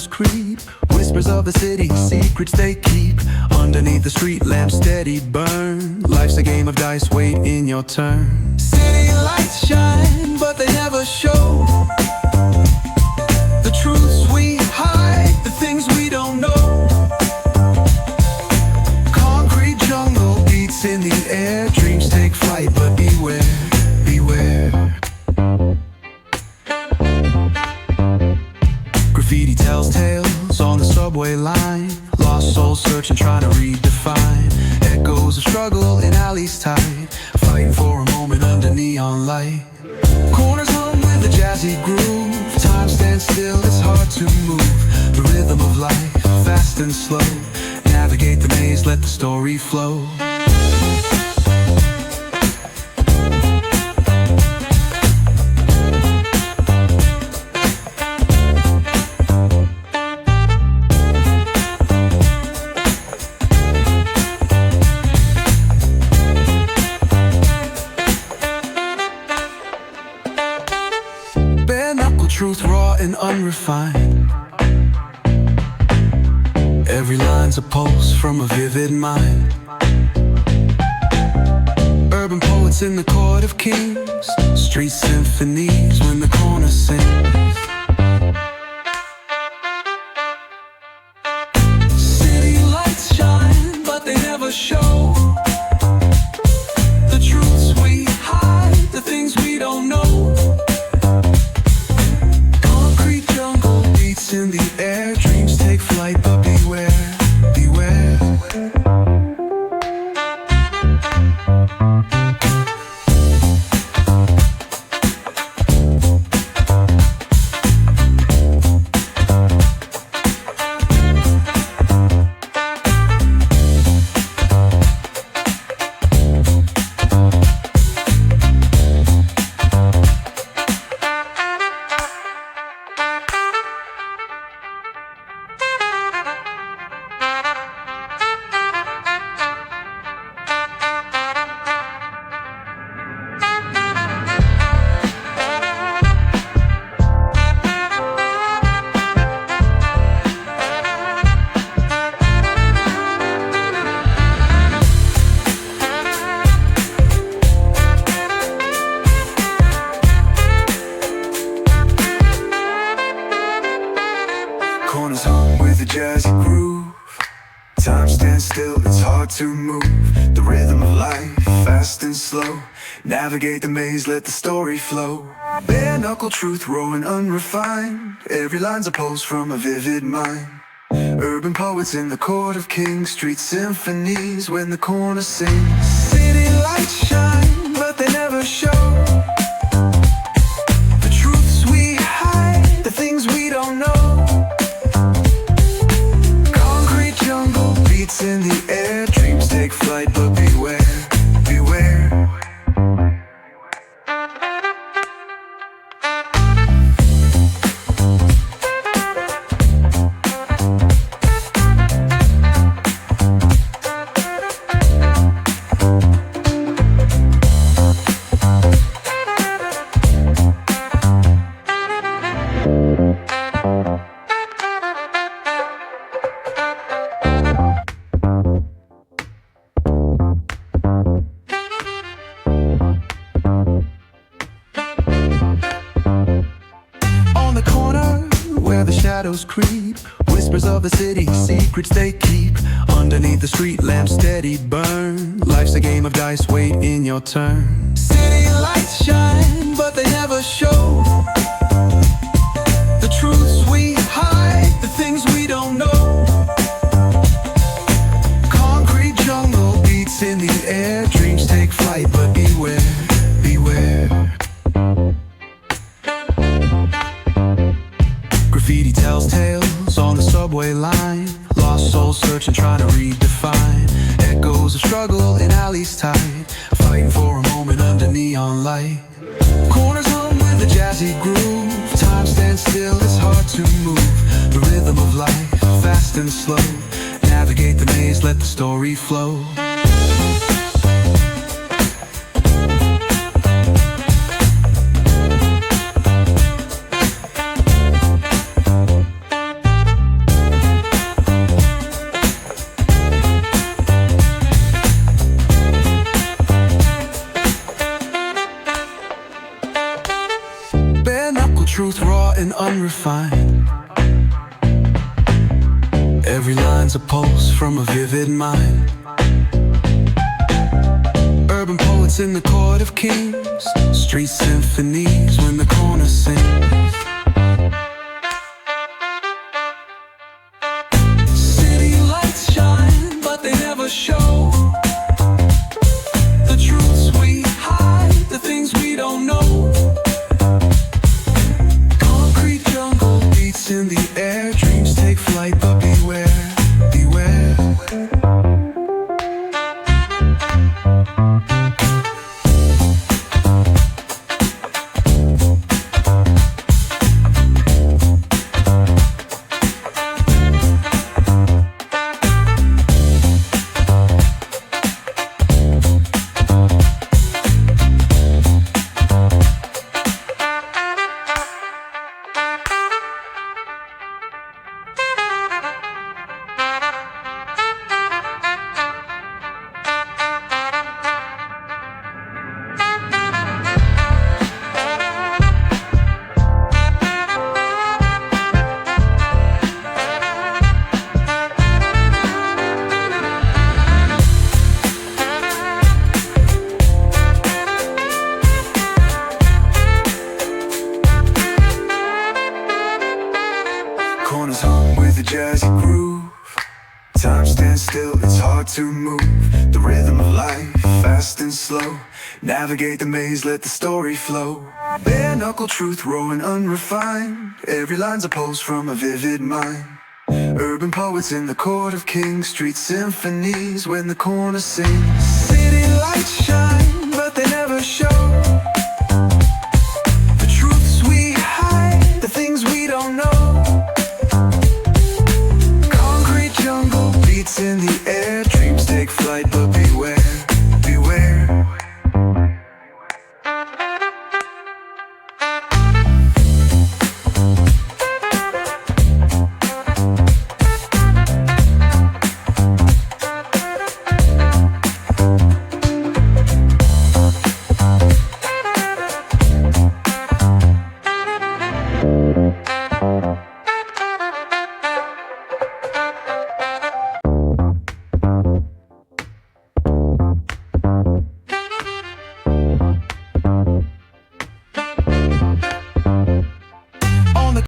shadows creep, whispers of the city, secrets they keep. Underneath the street lamp steady burn. Life's a game of dice, wait in your turn. City lights shine, but they never show the truths we hide, the things we don't know. Concrete jungle beats in the air. Dreams take flight, but beware, beware. Graffiti tells tales on the subway line. Lost souls searching, trying to redefine. Echoes of struggle in alleys tight, fighting for a moment under neon light. Corners hum with a jazzy groove. Time stands still, it's hard to move. The rhythm of life, fast and slow. Navigate the maze, let the story flow. Truth raw and unrefined. Every line's a pulse from a vivid mind. Urban poets in the court of kings. Street symphonies when the corner sings. City lights shine, but they never show the truths we hide, the things we don't know. In the air, dreams take flight, but beware, beware. Corners hum with a jazzy groove. Time stands still, it's hard to move. The rhythm of life, fast and slow. Navigate the maze, let the story flow. Bare knuckle truth, raw and unrefined. Every line's a pulse from a vivid mind. Urban poets in the court of kings. Street symphonies when the corner sings. City lights shine, but they never show the truths we hide, the things we don't know. In the air, dreams take flight, but beware, beware. Where the shadows creep, whispers of the city, secrets they keep. Underneath the street lamp steady burn. Life's a game of dice, wait in your turn. City lights shine, but they never show the truths we hide, the things we don't know. Concrete jungle beats in the air. Dreams take flight, but beware, beware. Graffiti tells tales on the subway line. Lost souls searching, trying to redefine. Echoes of struggle in alleys tight, fighting for a moment under neon light. Corners hum with a jazzy groove. Time stands still, it's hard to move. The rhythm of life, fast and slow. Navigate the maze, let the story flow. unrefined. Every line's a pulse from a vivid mind. Urban poets in the court of kings, street symphonies when the corner sings. City lights shine, but they never show the truths we hide, the things we don't know. Concrete jungle beats in the air, dreams take flight, but beware, beware. Corners hum with a jazzy groove. Time stands still, it's hard to move. The rhythm of life, fast and slow. Navigate the maze, let the story flow. Bare knuckle truth, raw and unrefined. Every line's a pulse from a vivid mind. Urban poets in the court of kings, street symphonies when the corner sings. City lights shine, but they never show the truths we hide, the things we don't know. Concrete jungle beats in the air, dreams take flight, but